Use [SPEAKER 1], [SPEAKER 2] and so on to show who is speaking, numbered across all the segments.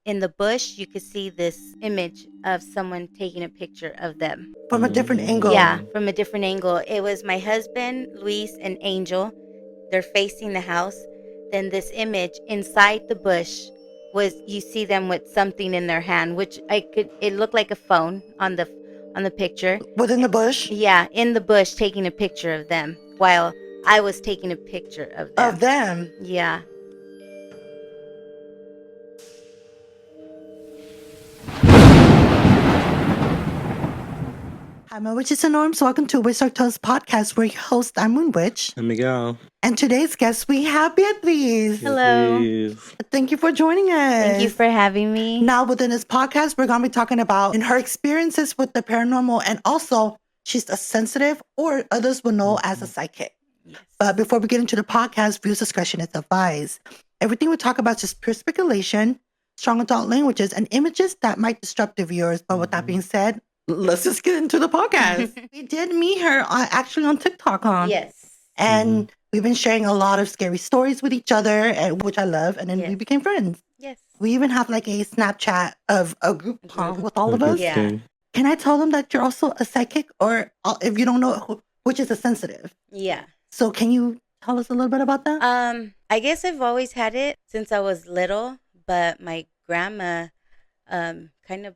[SPEAKER 1] in the bush, you could see this image of someone taking a picture of them.
[SPEAKER 2] From a different angle.
[SPEAKER 1] Yeah, from a different angle. It was my husband, Luis, and Angel. They're facing the house. Then this image inside the bush was, you see them with something in their hand, which it looked like a phone on the picture.
[SPEAKER 2] Within the bush?
[SPEAKER 1] Yeah, in the bush, taking a picture of them while I was taking a picture of them.
[SPEAKER 2] Of them?
[SPEAKER 1] Yeah.
[SPEAKER 2] Hi, my witches and norms. Welcome to WitchDarkTales podcast. We're your host. I'm Moon Witch.
[SPEAKER 3] I'm Miguel.
[SPEAKER 2] And today's guest, we have Beatrice.
[SPEAKER 1] Hello.
[SPEAKER 3] Please.
[SPEAKER 2] Thank you for joining us.
[SPEAKER 1] Thank you for having me.
[SPEAKER 2] Now, within this podcast, we're going to be talking about her experiences with the paranormal, and also she's a sensitive, or others will know as a psychic.
[SPEAKER 1] Yes.
[SPEAKER 2] But before we get into the podcast, views discretion is advised. Everything we talk about is just pure speculation, strong adult languages, and images that might disrupt the viewers. But with that being said, let's just get into the podcast. We did meet her actually on TikTok, huh?
[SPEAKER 1] Yes.
[SPEAKER 2] And we've been sharing a lot of scary stories with each other, which I love. And then we became friends.
[SPEAKER 1] Yes.
[SPEAKER 2] We even have like a Snapchat of a group with all of us.
[SPEAKER 1] Yeah.
[SPEAKER 2] Can I tell them that you're also a psychic, or if you don't know, which is a sensitive?
[SPEAKER 1] Yeah.
[SPEAKER 2] So can you tell us a little bit about that?
[SPEAKER 1] I guess I've always had it since I was little, but my grandma kind of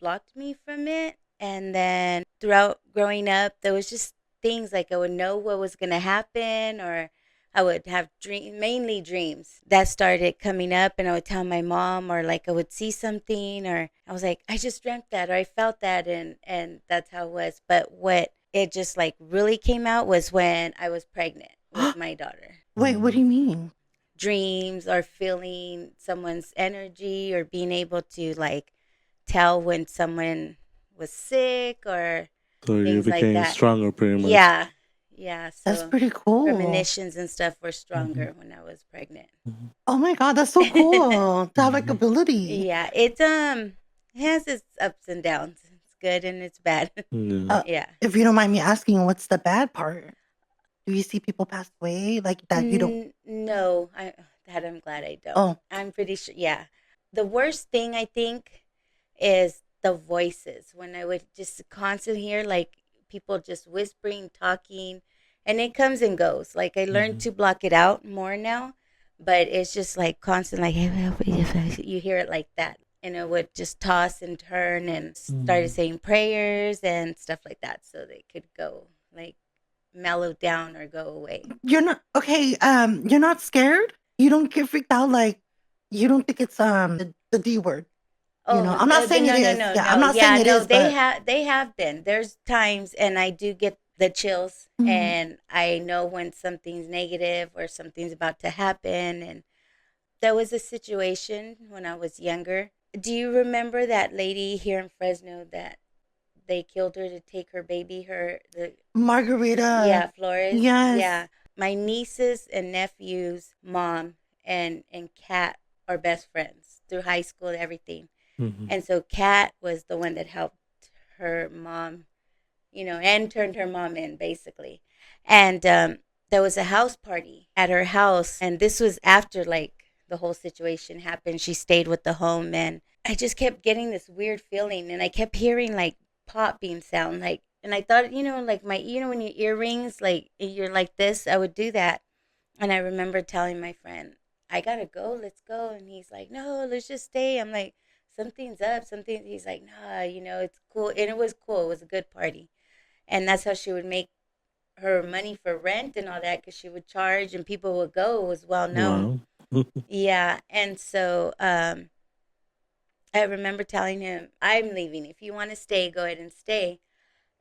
[SPEAKER 1] blocked me from it. And then throughout growing up, there was just things like I would know what was going to happen, or I would have mainly dreams that started coming up, and I would tell my mom, or like I would see something, or I was like, I just dreamt that, or I felt that, and that's how it was. But what it just like really came out was when I was pregnant with my daughter.
[SPEAKER 2] Wait, what do you mean?
[SPEAKER 1] Dreams, or feeling someone's energy, or being able to like tell when someone was sick, or
[SPEAKER 3] So you
[SPEAKER 1] things like
[SPEAKER 3] became
[SPEAKER 1] that.
[SPEAKER 3] stronger pretty much.
[SPEAKER 1] Yeah. So
[SPEAKER 2] That's pretty cool.
[SPEAKER 1] premonitions and stuff were stronger when I was pregnant.
[SPEAKER 2] Oh my God, that's so cool to have like ability.
[SPEAKER 1] Yeah, it has its ups and downs. It's good and it's bad. Yeah.
[SPEAKER 2] If you don't mind me asking, what's the bad part? Do you see people pass away like that? You don't?
[SPEAKER 1] No, I'm glad I don't.
[SPEAKER 2] Oh.
[SPEAKER 1] I'm pretty sure. Yeah. The worst thing I think is the voices, when I would just constantly hear like people just whispering, talking, and it comes and goes. Like I learned to block it out more now, but it's just like constant, like you hear it like that, and it would just toss and turn, and started saying prayers and stuff like that, so they could go like mellow down or go away.
[SPEAKER 2] You're not okay. You're not scared. You don't get freaked out. Like you don't think it's the D word.
[SPEAKER 1] Oh,
[SPEAKER 2] you know, I'm not saying
[SPEAKER 1] no,
[SPEAKER 2] it is.
[SPEAKER 1] no,
[SPEAKER 2] I'm not saying it is.
[SPEAKER 1] They have been. There's times, and I do get the chills, and I know when something's negative or something's about to happen. And there was a situation when I was younger. Do you remember that lady here in Fresno that they killed her to take her baby?
[SPEAKER 2] Margarita.
[SPEAKER 1] Yeah, Flores.
[SPEAKER 2] Yes.
[SPEAKER 1] Yeah, my nieces and nephew's mom and Kat are best friends through high school and everything. And so Kat was the one that helped her mom, and turned her mom in, basically. And there was a house party at her house. And this was after, like, the whole situation happened. She stayed with the home. And I just kept getting this weird feeling. And I kept hearing, like, popping sound. Like, and I thought, like, when your earrings, like, you're like this, I would do that. And I remember telling my friend, I got to go. Let's go. And he's like, no, let's just stay. I'm like, something's up, he's like, nah, it's cool. And it was cool. It was a good party. And that's how she would make her money for rent and all that, because she would charge and people would go. It was well known. Wow. Yeah. And so I remember telling him, I'm leaving. If you want to stay, go ahead and stay.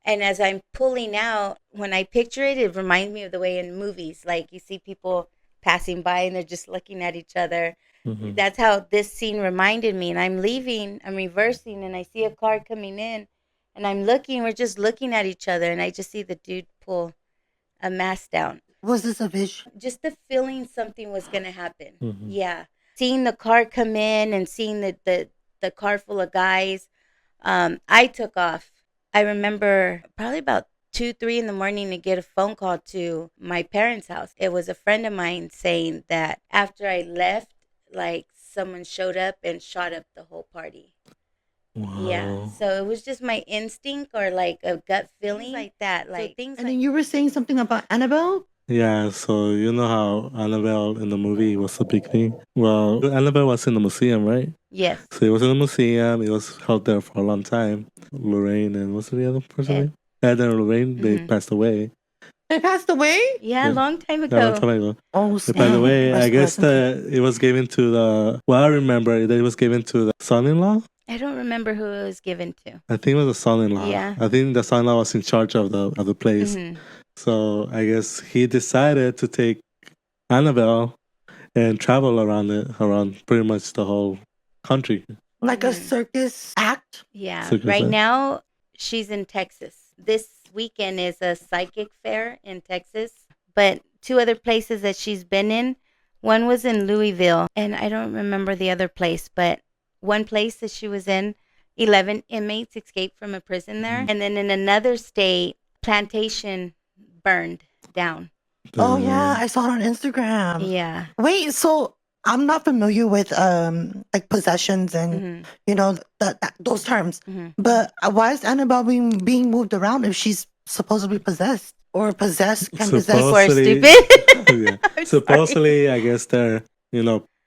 [SPEAKER 1] And as I'm pulling out, when I picture it, it reminds me of the way in movies, like you see people passing by and they're just looking at each other. That's how this scene reminded me. And I'm leaving, I'm reversing, and I see a car coming in, and I'm looking, we're just looking at each other, and I just see the dude pull a mask down.
[SPEAKER 2] Was this a vision?
[SPEAKER 1] Just the feeling something was going to happen. Yeah. Seeing the car come in and seeing the car full of guys, I took off. I remember probably about 2-3 in the morning to get a phone call to my parents' house. It was a friend of mine saying that after I left, like someone showed up and shot up the whole party.
[SPEAKER 3] Wow.
[SPEAKER 1] Yeah, so it was just my instinct or like a gut feeling like that. Like things.
[SPEAKER 2] And then you were saying something about Annabelle?
[SPEAKER 3] Yeah, so you know how Annabelle in the movie was a big thing? Well, Annabelle was in the museum, right?
[SPEAKER 1] Yes.
[SPEAKER 3] So it was in the museum. It was held there for a long time. Lorraine and what's the other person name? Ed and Lorraine, they passed away.
[SPEAKER 2] They passed away?
[SPEAKER 1] Yeah, a long time ago.
[SPEAKER 3] Yeah, a long time ago.
[SPEAKER 2] Oh,
[SPEAKER 3] But by the way, I guess it was given to the. Well, I remember that it was given to the son-in-law.
[SPEAKER 1] I don't remember who it was given to.
[SPEAKER 3] I think it was the son-in-law.
[SPEAKER 1] Yeah.
[SPEAKER 3] I think the son-in-law was in charge of the place. So I guess he decided to take Annabelle and travel around pretty much the whole country.
[SPEAKER 2] Like a circus act?
[SPEAKER 1] Yeah.
[SPEAKER 3] Circus
[SPEAKER 1] right
[SPEAKER 3] act.
[SPEAKER 1] now, she's in Texas. This weekend is a psychic fair in Texas. But 2 other places that she's been in, one was in Louisville, and I don't remember the other place, but one place that she was in, 11 inmates escaped from a prison there. And then in another state, plantation burned down.
[SPEAKER 2] Oh, yeah. I saw it on Instagram.
[SPEAKER 1] Yeah.
[SPEAKER 2] Wait, so I'm not familiar with like possessions and, you know, those terms. But why is Annabelle being moved around if she's supposedly possessed? Or possessed can possess?
[SPEAKER 1] People are stupid.
[SPEAKER 3] Yeah. Supposedly, I guess they're,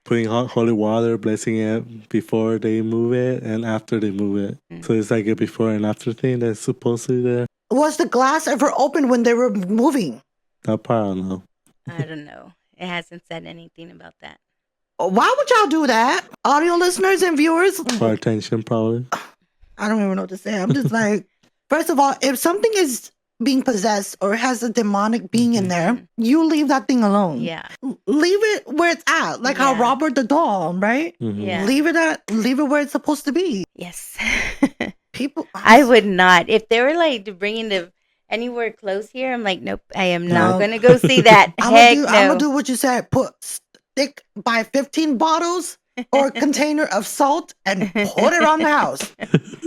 [SPEAKER 3] putting hot holy water, blessing it before they move it and after they move it. So it's like a before and after thing that's supposedly there.
[SPEAKER 2] Was the glass ever open when they were moving?
[SPEAKER 3] That part I don't know.
[SPEAKER 1] I don't know. It hasn't said anything about that.
[SPEAKER 2] Why would y'all do that? Audio listeners and viewers?
[SPEAKER 3] For attention, probably.
[SPEAKER 2] I don't even know what to say. I'm just like, first of all, if something is being possessed or has a demonic being in there, you leave that thing alone.
[SPEAKER 1] Yeah.
[SPEAKER 2] Leave it where it's at. Like how Robert the doll, right?
[SPEAKER 1] Yeah.
[SPEAKER 2] Leave it where it's supposed to be.
[SPEAKER 1] Yes.
[SPEAKER 2] People.
[SPEAKER 1] I would not. If they were like bringing the anywhere close here, I'm like, nope, I am not going to go see that.
[SPEAKER 2] I'm going to do what you said. Buy 15 bottles or a container of salt and put it on the house.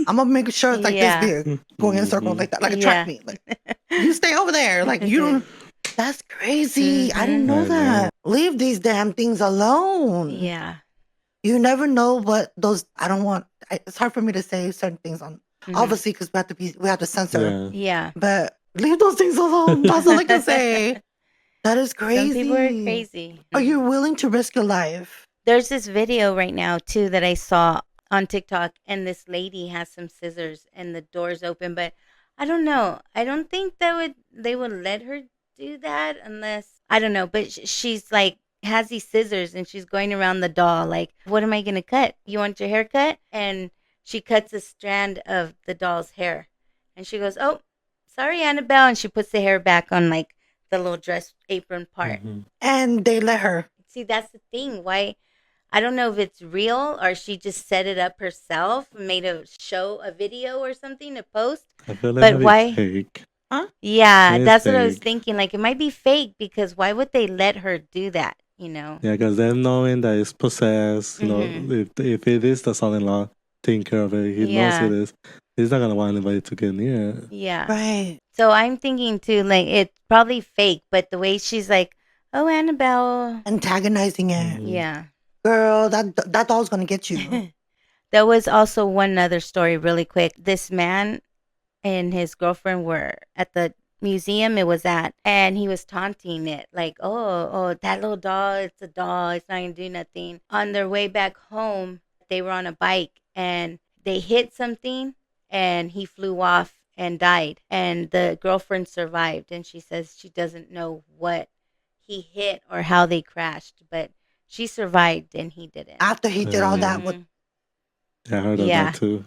[SPEAKER 2] I'm going to make sure it's like this big, going in a circle like that, like a track meet. Like, you stay over there. Like, you don't. That's crazy. I didn't know that. Leave these damn things alone.
[SPEAKER 1] Yeah.
[SPEAKER 2] You never know what those. It's hard for me to say certain things on. Obviously, because we have to censor.
[SPEAKER 1] Yeah.
[SPEAKER 2] But leave those things alone. That's all I can say. That is crazy.
[SPEAKER 1] Some people are crazy.
[SPEAKER 2] Are you willing to risk your life?
[SPEAKER 1] There's this video right now too that I saw on TikTok, and this lady has some scissors and the door's open, but I don't know. I don't think they would let her do that unless, I don't know, but she's like has these scissors and she's going around the doll like, what am I going to cut? You want your hair cut? And she cuts a strand of the doll's hair. And she goes, oh, sorry, Annabelle. And she puts the hair back on like the little dress apron part.
[SPEAKER 2] And they let her.
[SPEAKER 1] See, that's the thing. Why? I don't know if it's real or she just set it up herself, made a video or something to post.
[SPEAKER 3] I feel like
[SPEAKER 1] but why?
[SPEAKER 3] Fake.
[SPEAKER 2] Huh?
[SPEAKER 1] Yeah, that's
[SPEAKER 3] fake.
[SPEAKER 1] what I was thinking. Like, it might be fake because why would they let her do that?
[SPEAKER 3] Yeah, because them knowing that it's possessed, if it is the son-in-law taking care of it, he knows it is. He's not gonna want anybody to get near it.
[SPEAKER 1] Yeah.
[SPEAKER 2] Right.
[SPEAKER 1] So I'm thinking too, like it's probably fake, but the way she's like, "Oh, Annabelle,"
[SPEAKER 2] antagonizing it.
[SPEAKER 1] Yeah.
[SPEAKER 2] Girl, that doll's gonna get you.
[SPEAKER 1] There was also one other story, really quick. This man and his girlfriend were at the museum it was at, and he was taunting it like, oh, that little doll, it's a doll, it's not gonna do nothing. On their way back home, they were on a bike and they hit something and he flew off and died, and the girlfriend survived, and she says she doesn't know what he hit or how they crashed, but she survived and he didn't.
[SPEAKER 2] After he did all that with...
[SPEAKER 3] Yeah, I heard of that too.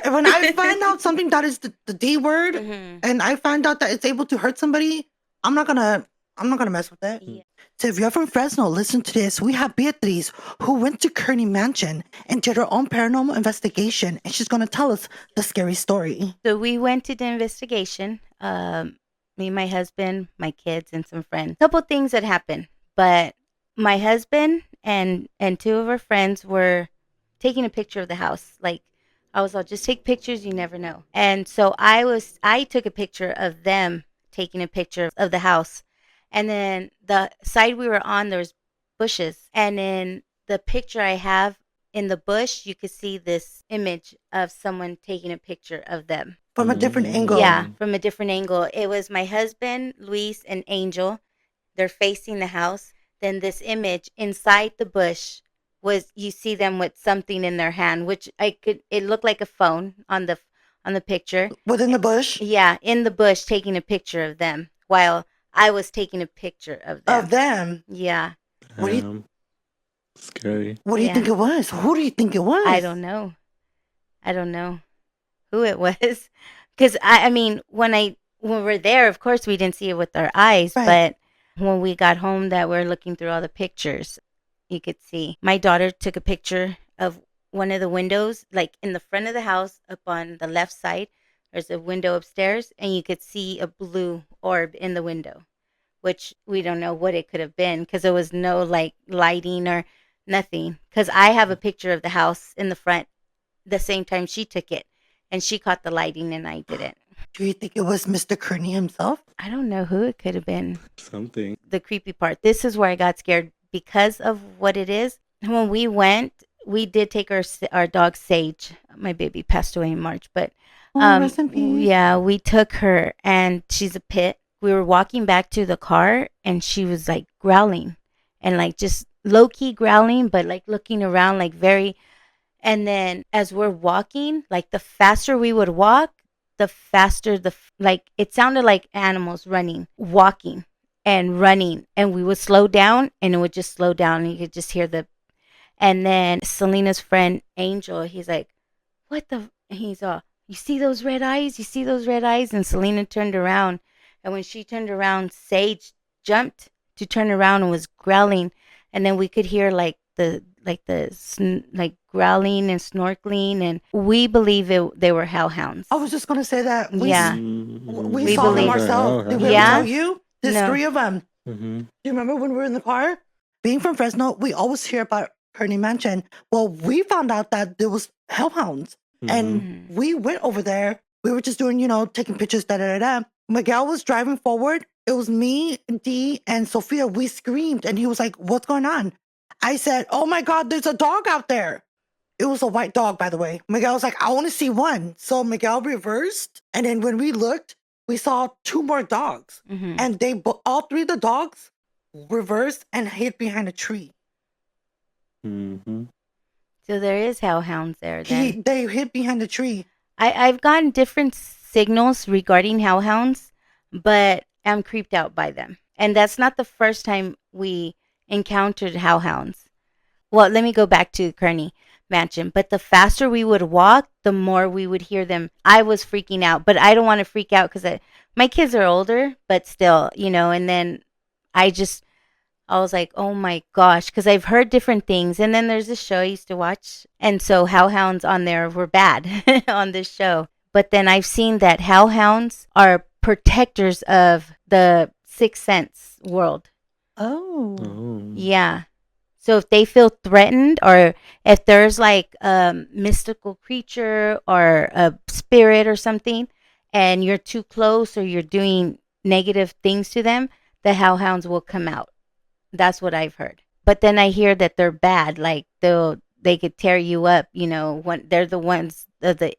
[SPEAKER 2] When I find out something that is the D word, and I find out that it's able to hurt somebody, I'm not gonna mess with it. Yeah. So if you're from Fresno, listen to this. We have Beatrice, who went to Kearney Mansion and did her own paranormal investigation, and she's gonna tell us the scary story.
[SPEAKER 1] So we went to the investigation. Me, my husband, my kids, and some friends. A couple things that happened, but my husband and 2 of our friends were taking a picture of the house. Like, I was all, just take pictures, you never know. And so I took a picture of them taking a picture of the house. And then the side we were on, there was bushes. And in the picture I have in the bush, you could see this image of someone taking a picture of them.
[SPEAKER 2] From a different angle.
[SPEAKER 1] Yeah, from a different angle. It was my husband, Luis, and Angel. They're facing the house. Then this image inside the bush was, you see them with something in their hand, which it looked like a phone on the picture.
[SPEAKER 2] Within the bush?
[SPEAKER 1] Yeah, in the bush, taking a picture of them while I was taking a picture of them.
[SPEAKER 2] Of them?
[SPEAKER 1] Yeah.
[SPEAKER 3] Scary.
[SPEAKER 2] What do you think it was? Who do you think it was?
[SPEAKER 1] I don't know who it was. Because, I mean, when we're there, of course, we didn't see it with our eyes. Right. But when we got home that we're looking through all the pictures, you could see. My daughter took a picture of one of the windows, like in the front of the house, up on the left side. There's a window upstairs, and you could see a blue orb in the window, which we don't know what it could have been because there was no like lighting or nothing. Because I have a picture of the house in the front the same time she took it, and she caught the lighting and I didn't.
[SPEAKER 2] Do you think it was Mr. Kearney himself?
[SPEAKER 1] I don't know who it could have been.
[SPEAKER 3] Something.
[SPEAKER 1] The creepy part. This is where I got scared because of what it is. When we went, we did take our dog Sage. My baby passed away in March, but
[SPEAKER 2] rest in peace.
[SPEAKER 1] Yeah, we took her, and she's a pit. We were walking back to the car, and she was like growling, and like just low key growling, but like looking around, like very. And then as we're walking, like the faster we would walk, the faster like it sounded like animals running, walking and running, and we would slow down, and it would just slow down, and you could just hear the. And then Selena's friend Angel, he's like, "What the?" And he's all, "You see those red eyes? You see those red eyes?" And Selena turned around, and when she turned around, Sage jumped to turn around and was growling, and then we could hear like growling and snorkeling, and we believe they were hellhounds.
[SPEAKER 2] I was just gonna say that. We saw
[SPEAKER 1] believe
[SPEAKER 2] them ourselves. Did we ever tell you? There's 3 of them. Mm-hmm. Do you remember when we were in the car? Being from Fresno, we always hear about Kearney Mansion. Well, we found out that there was hellhounds. And we went over there. We were just doing, taking pictures, Miguel was driving forward. It was me, Dee, and Sophia. We screamed, and he was like, "What's going on?" I said, "Oh my God, there's a dog out there." It was a white dog, by the way. Miguel was like, "I want to see one." So Miguel reversed. And then when we looked, we saw 2 more dogs. Mm-hmm. And all 3 of the dogs reversed and hid behind a tree.
[SPEAKER 3] Mm-hmm.
[SPEAKER 1] So there is hellhounds there then.
[SPEAKER 2] They hid behind a tree.
[SPEAKER 1] I've gotten different signals regarding hellhounds, but I'm creeped out by them. And that's not the first time we encountered hellhounds. Well, let me go back to Kearney Mansion. But the faster we would walk, the more we would hear them. I was freaking out, but I don't want to freak out because my kids are older, but still, and then I was like, oh my gosh, because I've heard different things. And then there's a show I used to watch. And so hellhounds on there were bad on this show. But then I've seen that hellhounds are protectors of the Sixth Sense world.
[SPEAKER 2] Oh.
[SPEAKER 1] Yeah. So if they feel threatened, or if there's like a mystical creature or a spirit or something, and you're too close or you're doing negative things to them, the hellhounds will come out. That's what I've heard. But then I hear that they're bad. Like they could tear you up. When they're the ones of the,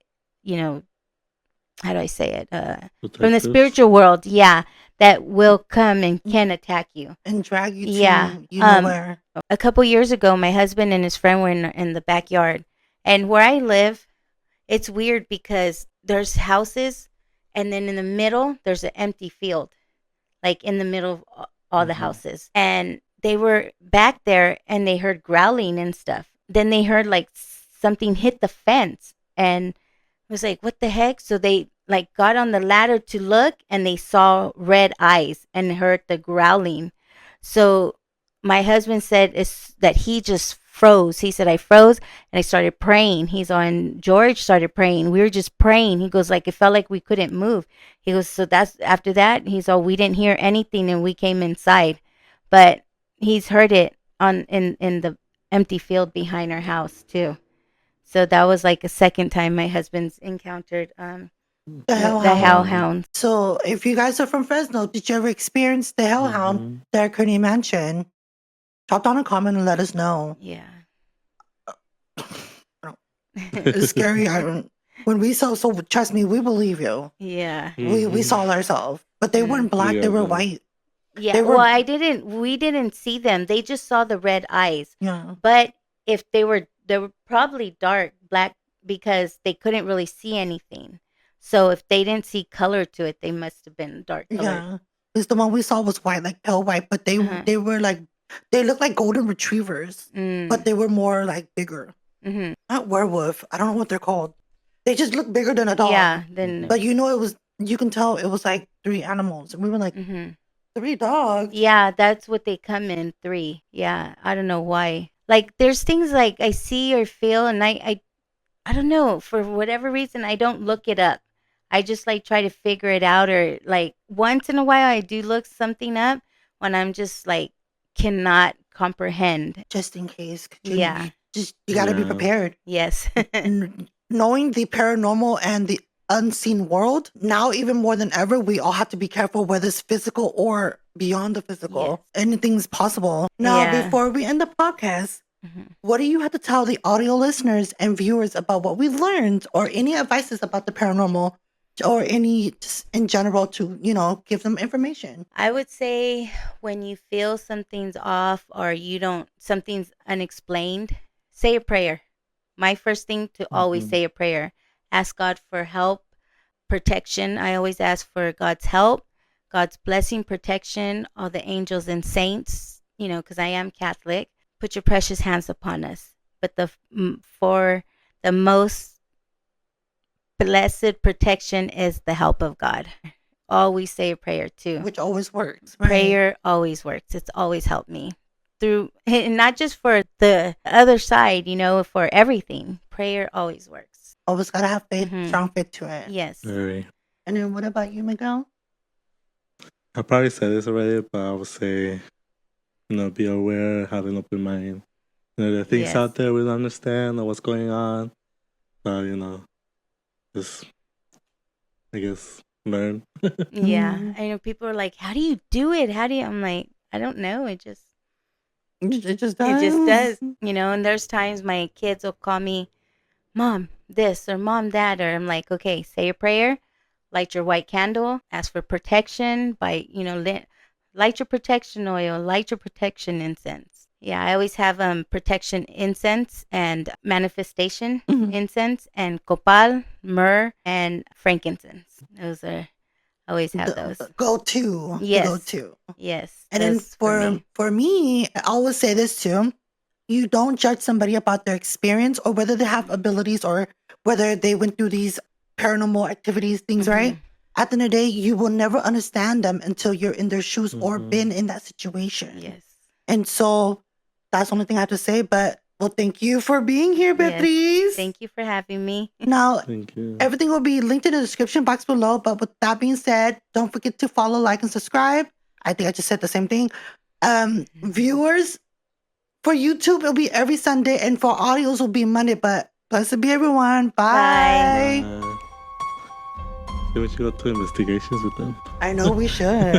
[SPEAKER 1] how do I say it? From the spiritual world. Yeah, that will come and can attack you
[SPEAKER 2] and drag you to where.
[SPEAKER 1] A couple years ago, my husband and his friend were in the backyard, and where I live, it's weird because there's houses, and then in the middle there's an empty field, like in the middle of all the houses. And they were back there and they heard growling and stuff. Then they heard like something hit the fence, and it was like, what the heck? So they like got on the ladder to look, and they saw red eyes and heard the growling. So my husband said that he just froze. He said, I froze and I started praying. He's on, George started praying. We were just praying. He goes, like, it felt like we couldn't move. He goes, so that's after that. He's all, we didn't hear anything and we came inside. But he's heard it in the empty field behind our house too. So that was like a second time my husband's encountered
[SPEAKER 2] The
[SPEAKER 1] The
[SPEAKER 2] Hellhound.
[SPEAKER 1] Hellhounds.
[SPEAKER 2] So if you guys are from Fresno, did you ever experience the Hellhound there at Kearney Mansion? Drop down a comment and let us know.
[SPEAKER 1] Yeah.
[SPEAKER 2] It's scary. When we saw, so trust me, we believe you.
[SPEAKER 1] Yeah.
[SPEAKER 2] We saw ourselves, but they weren't black; they were white.
[SPEAKER 1] Yeah.
[SPEAKER 2] They were.
[SPEAKER 1] Well, we didn't see them. They just saw the red eyes.
[SPEAKER 2] Yeah.
[SPEAKER 1] But if they were probably dark black because they couldn't really see anything. So if they didn't see color to it, they must have been dark colored.
[SPEAKER 2] Yeah. Because the one we saw was white, like pale white, but they were like, they looked like golden retrievers, but they were more like bigger. Not werewolf. I don't know what they're called. They just look bigger than a dog.
[SPEAKER 1] Yeah.
[SPEAKER 2] But you can tell it was like 3 animals. And we were like, 3 dogs?
[SPEAKER 1] Yeah, that's what they come in, 3. Yeah, I don't know why. Like, there's things like I see or feel, and I don't know, for whatever reason, I don't look it up. I just like try to figure it out, or like once in a while I do look something up when I'm just like cannot comprehend.
[SPEAKER 2] Just in case.
[SPEAKER 1] Yeah.
[SPEAKER 2] You got to be prepared.
[SPEAKER 1] Yes.
[SPEAKER 2] Knowing the paranormal and the unseen world, now even more than ever, we all have to be careful whether it's physical or beyond the physical.
[SPEAKER 1] Yes.
[SPEAKER 2] Anything's possible. Now, before we end the podcast, what do you have to tell the audio listeners and viewers about what we learned, or any advices about the paranormal, or any just in general to, give them information?
[SPEAKER 1] I would say when you feel something's off or something's unexplained, say a prayer. My first thing to always say a prayer. Ask God for help, protection. I always ask for God's help, God's blessing, protection, all the angels and saints, because I am Catholic. Put your precious hands upon us. But for the most blessed protection is the help of God. Always say a prayer too.
[SPEAKER 2] Which always works. Right?
[SPEAKER 1] Prayer always works. It's always helped me. And not just for the other side, for everything. Prayer always works.
[SPEAKER 2] Always gotta have faith, strong faith to it.
[SPEAKER 1] Yes.
[SPEAKER 3] Very.
[SPEAKER 2] And then what about you, Miguel?
[SPEAKER 3] I probably said this already, but I would say, be aware, have an open mind. There are things out there we don't understand or what's going on, but just, I guess, learn.
[SPEAKER 1] Yeah. I know people are like, how do you do it? I'm like, I don't know. It just
[SPEAKER 2] does.
[SPEAKER 1] It just does. And there's times my kids will call me, Mom, this, or Mom, that, or I'm like, okay, say a prayer, light your white candle, ask for protection by, light your protection oil, light your protection incense. Yeah, I always have protection incense and manifestation incense and copal, myrrh, and frankincense. Those are, I always have those.
[SPEAKER 2] Go-to.
[SPEAKER 1] Yes.
[SPEAKER 2] Go-to.
[SPEAKER 1] Yes.
[SPEAKER 2] And then for me, I always say this too. You don't judge somebody about their experience or whether they have abilities or whether they went through these paranormal activities, things, right? At the end of the day, you will never understand them until you're in their shoes or been in that situation.
[SPEAKER 1] Yes.
[SPEAKER 2] And so that's the only thing I have to say. But thank you for being here, Beatrice.
[SPEAKER 1] Yes. Thank you for having me.
[SPEAKER 2] Now,
[SPEAKER 3] Thank you.
[SPEAKER 2] Everything will be linked in the description box below. But with that being said, don't forget to follow, like, and subscribe. I think I just said the same thing. Viewers, for YouTube, it'll be every Sunday, and for audios, it'll be Monday. But blessed be everyone. Bye.
[SPEAKER 3] Maybe we should go to investigations with them.
[SPEAKER 2] I know we should.